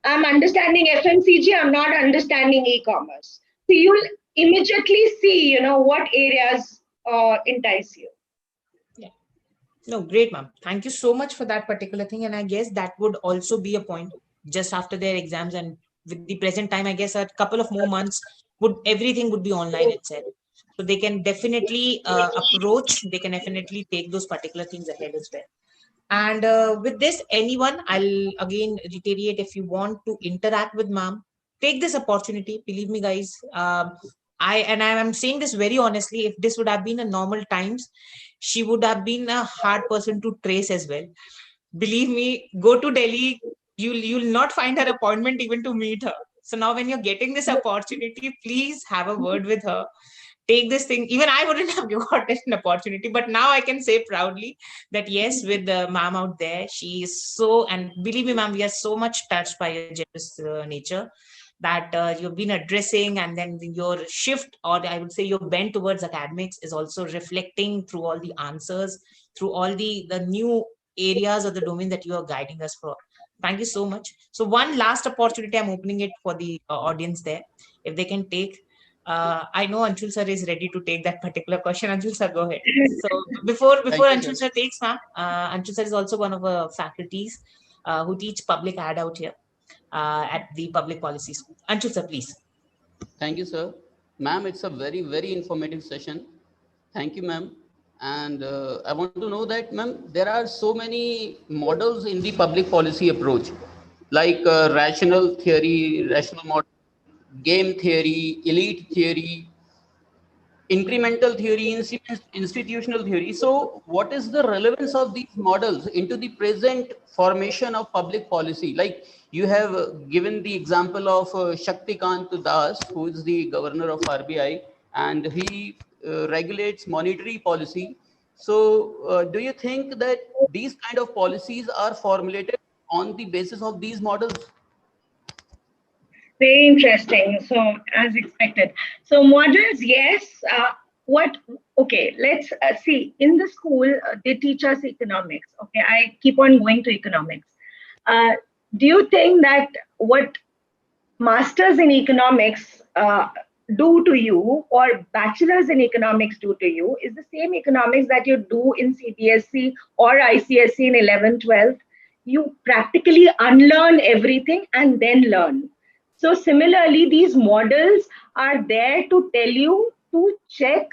I'm understanding FMCG. I'm not understanding e-commerce. So you'll immediately see, what areas entice you. Yeah. No, great, ma'am. Thank you so much for that particular thing. And I guess that would also be a point just after their exams, and with the present time, I guess a couple of more months everything would be online itself. So they can definitely they can definitely take those particular things ahead as well. And with this, anyone, I'll again reiterate, if you want to interact with ma'am, take this opportunity. Believe me, guys. I'm saying this very honestly. If this would have been a normal times, she would have been a hard person to trace as well. Believe me, go to Delhi, you'll not find her appointment even to meet her. So now when you're getting this opportunity, please have a word with her. Take this thing. Even I wouldn't have gotten an opportunity, but now I can say proudly that yes, with the ma'am out there, she is so, and believe me, ma'am, we are so much touched by your generous nature that you've been addressing, and then your shift, or I would say your bent towards academics, is also reflecting through all the answers, through all the new areas of the domain that you are guiding us for. Thank you so much. So one last opportunity, I'm opening it for the audience there, if they can take. I know Anshul sir is ready to take that particular question. Anshul sir, go ahead. So before Anshul sir takes, ma'am, Anshul sir is also one of our faculties who teach public ad out here. at the public policy school. Anshul sir, please. Thank you, sir. Ma'am, it's a very, very informative session. Thank you, ma'am. And I want to know that, ma'am, there are so many models in the public policy approach, like rational theory, rational model, game theory, elite theory, incremental theory, institutional theory. So what is the relevance of these models into the present formation of public policy? Like you have given the example of Shaktikant Das, who is the governor of RBI, and he regulates monetary policy. So do you think that these kind of policies are formulated on the basis of these models? Very interesting. So, as expected. So, models, yes. Okay, let's see. In the school, they teach us economics. Okay, I keep on going to economics. Do you think that what masters in economics do to you or bachelors in economics do to you is the same economics that you do in CBSE or ICSE in 11th, 12th? You practically unlearn everything and then learn. So similarly, these models are there to tell you to check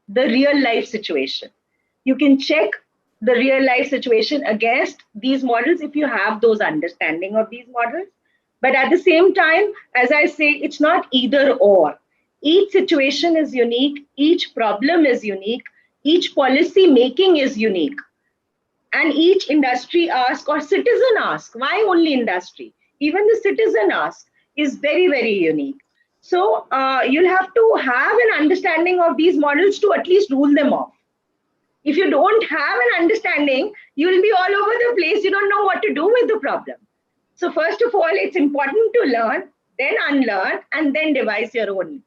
the real life situation. You can check the real life situation against these models if you have those understanding of these models. But at the same time, as I say, it's not either or. Each situation is unique, each problem is unique, each policy making is unique. And each industry asks or citizen asks, why only industry? Even the citizen asks is very, very unique. So you'll have to have an understanding of these models to at least rule them off. If you don't have an understanding, you'll be all over the place. You don't know what to do with the problem. So first of all, it's important to learn, then unlearn, and then devise your own.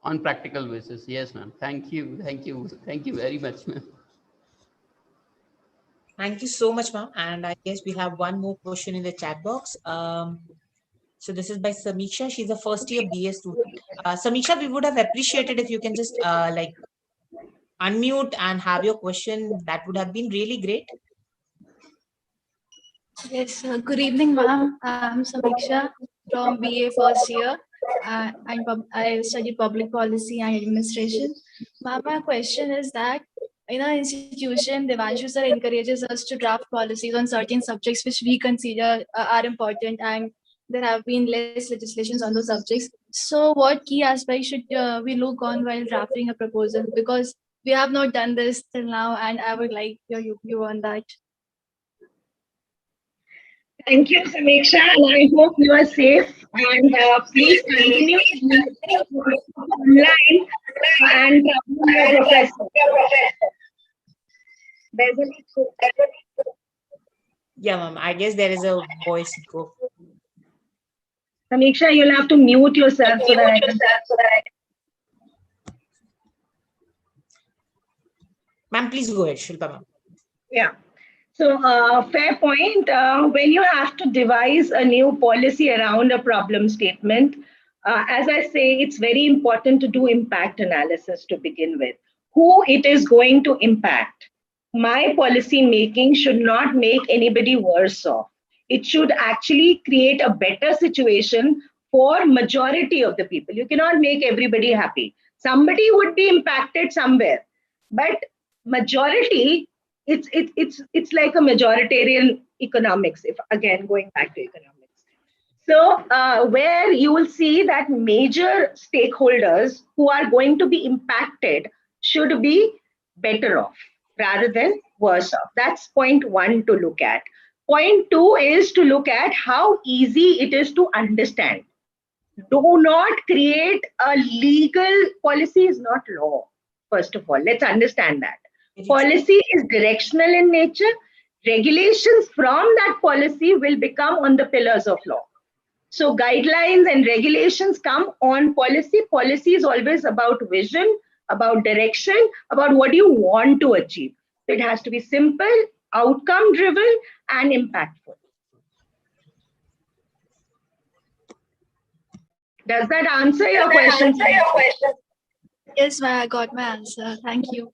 On practical basis. Yes, ma'am. Thank you. Thank you. Thank you very much, ma'am. Thank you so much, ma'am. And I guess we have one more question in the chat box. So this is by Samiksha. She's a first year BA student. Samiksha, we would have appreciated if you can just like unmute and have your question. That would have been really great. Yes, good evening, ma'am. I'm Samiksha from BA first year. I study public policy and administration. Ma'am, my question is that in our institution, Devanshu sir encourages us to draft policies on certain subjects which we consider are important, and there have been less legislations on those subjects. So what key aspects should we look on while drafting a proposal? Because we have not done this till now, and I would like your view on that. Thank you, Samiksha, and I hope you are safe. And please continue online and your professor. There's a Yeah, ma'am. I guess there is a voice echo. Samiksha, you'll have to mute yourself so that I can. Ma'am, please go ahead, Shilpa ma'am. Yeah. So fair point. When you have to devise a new policy around a problem statement, as I say, it's very important to do impact analysis to begin with. Who it is going to impact. My policy making should not make anybody worse off. It should actually create a better situation for majority of the people. You cannot make everybody happy. Somebody would be impacted somewhere, but majority, it's like a majoritarian economics, if again going back to economics. So where you will see that major stakeholders who are going to be impacted should be better off rather than worse off. That's point one to look at. Point two is to look at how easy it is to understand. Do not create a legal policy is not law. First of all, let's understand that. Policy is directional in nature. Regulations from that policy will become on the pillars of law. So guidelines and regulations come on policy. Policy is always about vision, about direction, about what you want to achieve. So it has to be simple, outcome driven, and impactful. Does that answer your question? Yes, I got my answer. Thank you.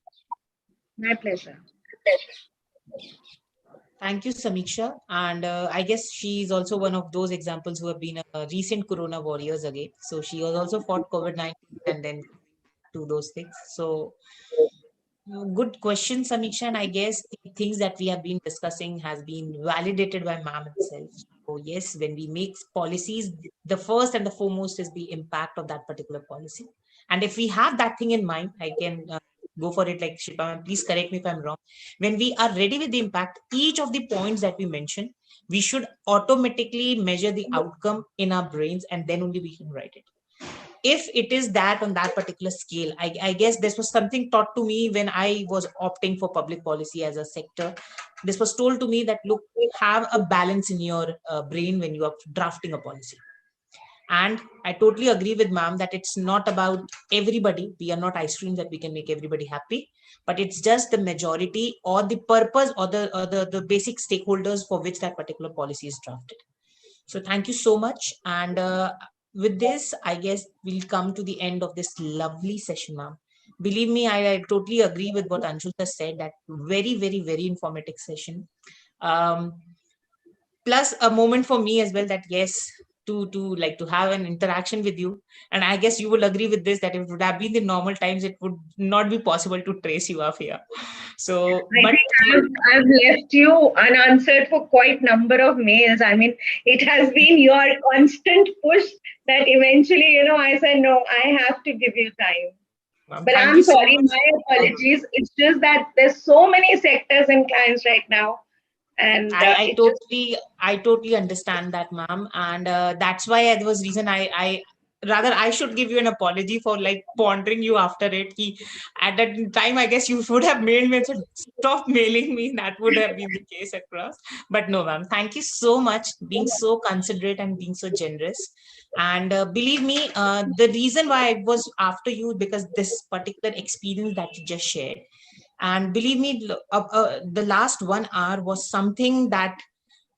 My pleasure. Thank you, Samiksha. And I guess she's also one of those examples who have been recent Corona warriors again. So she has also fought COVID-19 and then to those things. So good question, Samiksha. And I guess the things that we have been discussing has been validated by ma'am itself. So yes, when we make policies, the first and the foremost is the impact of that particular policy. And if we have that thing in mind, I can go for it. Like Shilpa, ma'am, please correct me if I'm wrong. When we are ready with the impact, each of the points that we mentioned, we should automatically measure the outcome in our brains, and then only we can write it. If it is that on that particular scale, I guess this was something taught to me when I was opting for public policy as a sector. This was told to me that look, have a balance in your brain when you are drafting a policy. And I totally agree with ma'am that it's not about everybody. We are not ice cream that we can make everybody happy, but it's just the majority or the purpose or the basic stakeholders for which that particular policy is drafted. So thank you so much. And with this, I guess we'll come to the end of this lovely session, ma'am. Believe me, I totally agree with what Anshul has said. That very, very, very informative session. Um, Plus a moment for me as well. That yes, to have an interaction with you. And I guess you will agree with this that if it would have been the normal times, it would not be possible to trace you up here. So, I but think I've left you unanswered for quite number of mails. I mean, it has been your constant push that eventually, I said, no, I have to give you time. But thank I'm you so sorry, my much. apologies. It's just that there's so many sectors and clients right now, and I it just totally understand that, ma'am, and that's why there was reason I rather I should give you an apology for like pondering you after it. At that time, I guess you would have mailed me and said, "Stop mailing me." That would have been the case across. But no, ma'am, thank you so much being so considerate and being so generous. And believe me, the reason why I was after you because this particular experience that you just shared, and believe me, the last 1 hour was something that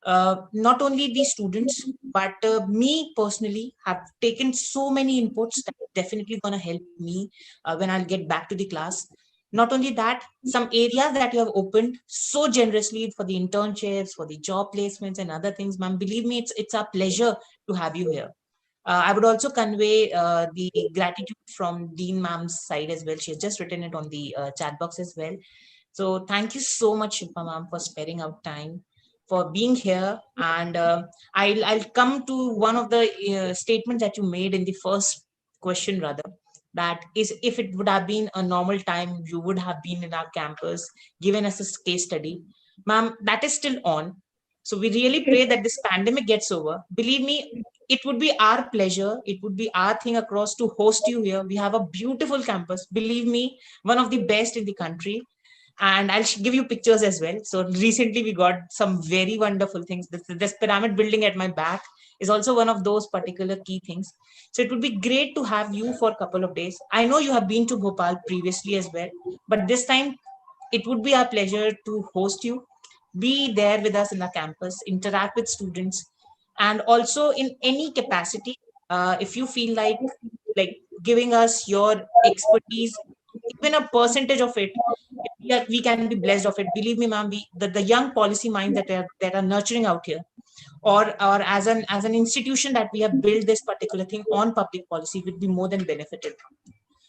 not only the students, but me personally have taken so many inputs that definitely going to help me when I'll get back to the class. Not only that, some areas that you have opened so generously for the internships, for the job placements and other things, ma'am, believe me, it's a pleasure to have you here. I would also convey the gratitude from Dean Ma'am's side as well. She has just written it on the chat box as well. So thank you so much, Shilpa ma'am, for sparing out time, for being here. And I'll come to one of the statements that you made in the first question, rather. That is, if it would have been a normal time, you would have been in our campus, given us a case study. Ma'am, that is still on. So we really pray that this pandemic gets over. Believe me, it would be our pleasure. It would be our thing across to host you here. We have a beautiful campus. Believe me, one of the best in the country, and I'll give you pictures as well. So recently we got some very wonderful things. This pyramid building at my back is also one of those particular key things. So it would be great to have you for a couple of days. I know you have been to Bhopal previously as well, but this time it would be our pleasure to host you, be there with us in the campus, interact with students, and also in any capacity, if you feel like giving us your expertise, even a percentage of it, we can be blessed of it. Believe me, ma'am, the young policy minds that are nurturing out here, or as an institution that we have built this particular thing on public policy, would be more than benefited.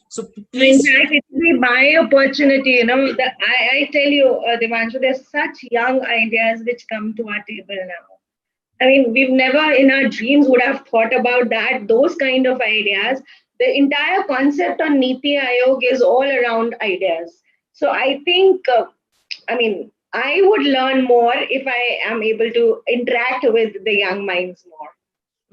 So in please. fact, it will be my opportunity. I tell you, Devanshu, there's such young ideas which come to our table now. I mean, we've never in our dreams would have thought about that, those kind of ideas. The entire concept on Niti Aayog is all around ideas. So I think, I would learn more if I am able to interact with the young minds more.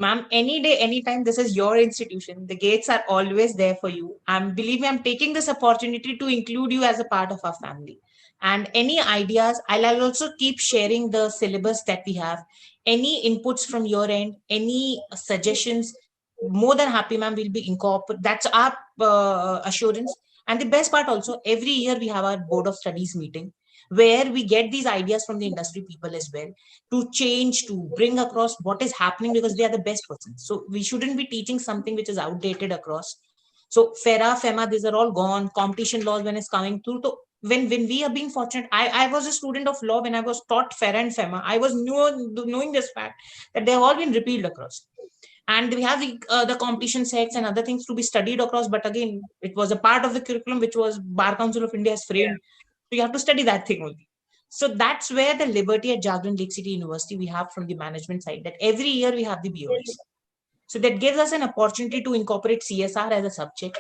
Ma'am, any day, anytime, this is your institution. The gates are always there for you. And believe me, I'm taking this opportunity to include you as a part of our family. And any ideas, I'll also keep sharing the syllabus that we have. Any inputs from your end, any suggestions, more than happy, ma'am, we'll be incorporated. That's our assurance. And the best part also, every year we have our board of studies meeting where we get these ideas from the industry people as well to change, to bring across what is happening, because they are the best persons. So we shouldn't be teaching something which is outdated across. So FERA, FEMA, these are all gone. Competition laws when it's coming through. So when we are being fortunate, I was a student of law when I was taught FERA and FEMA. I was knowing this fact that they have all been repealed across. And we have the competition sets and other things to be studied across. But again, it was a part of the curriculum which was Bar Council of India has framed. So you have to study that thing only. So that's where the liberty at Jagran Lake City University we have from the management side, that every year we have the BOS. So that gives us an opportunity to incorporate CSR as a subject,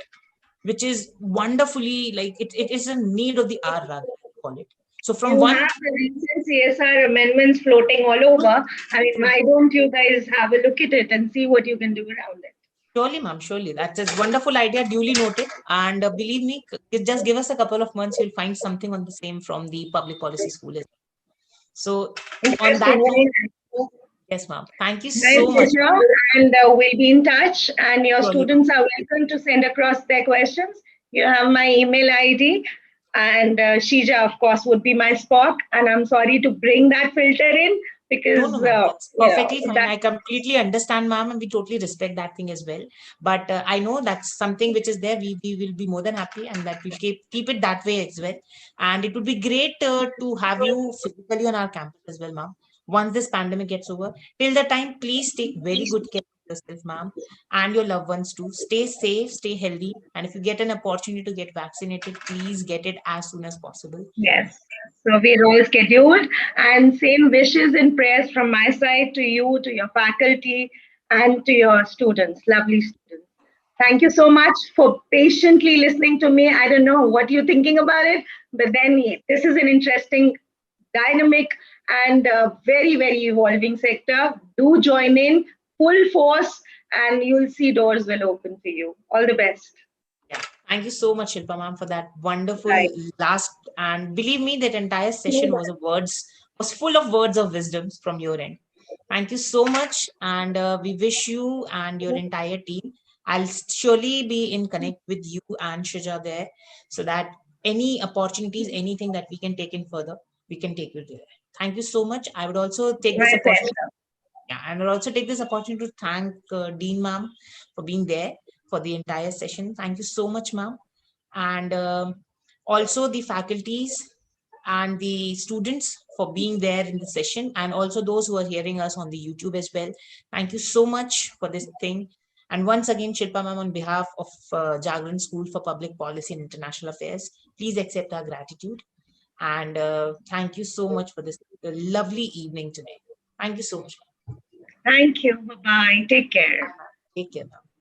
which is wonderfully, like, it is a need of the hour, rather, I call it. So from You one. have the recent CSR amendments floating all over. I mean, why don't you guys have a look at it and see what you can do around it? Surely, ma'am, surely. That's a wonderful idea, duly noted. And believe me, just give us a couple of months, you'll find something on the same from the public policy school. So on that Interesting. note, yes, ma'am. Thank you Nice so much. pleasure. And we'll be in touch. And your Surely, students are welcome to send across their questions. You have my email ID. And Shija, of course, would be my Spock. And I'm sorry to bring that filter in because, no, ma'am. That's perfectly fine. that, I completely understand, ma'am, and we totally respect that thing as well. But I know that's something which is there. We will be more than happy, and that we'll keep it that way as well. And it would be great to have you physically on our campus as well, ma'am. Once this pandemic gets over, till the time, please take very good care of yourself, ma'am, and your loved ones too. Stay safe, stay healthy, and if you get an opportunity to get vaccinated, please get it as soon as possible. yes. So we're all scheduled. And same wishes and prayers from my side to you, to your faculty, and to your students, lovely students. Thank you so much for patiently listening to me. I don't know what you're thinking about it, but then this is an interesting, dynamic, and very, very evolving sector. Do join in full force, and you'll see doors will open for you. All the best. Yeah. Thank you so much, Shilpa ma'am, for that wonderful Bye. last. And believe me, that entire session was full of words of wisdoms from your end. Thank you so much. And we wish you and your entire team. I'll surely be in connect with you and Shija there, so that any opportunities, anything that we can take in further, we can take you there. Thank you so much. I would also take this My opportunity. pleasure. Yeah, and I'll also take this opportunity to thank Dean ma'am for being there for the entire session. Thank you so much, ma'am. And also the faculties and the students for being there in the session, and also those who are hearing us on the YouTube as well. Thank you so much for this thing. And once again, Shilpa ma'am, on behalf of Jagran School for Public Policy and International Affairs, please accept our gratitude. And thank you so much for this lovely evening today. Thank you so much. Thank you. Bye bye. Take care. Take care, ma'am.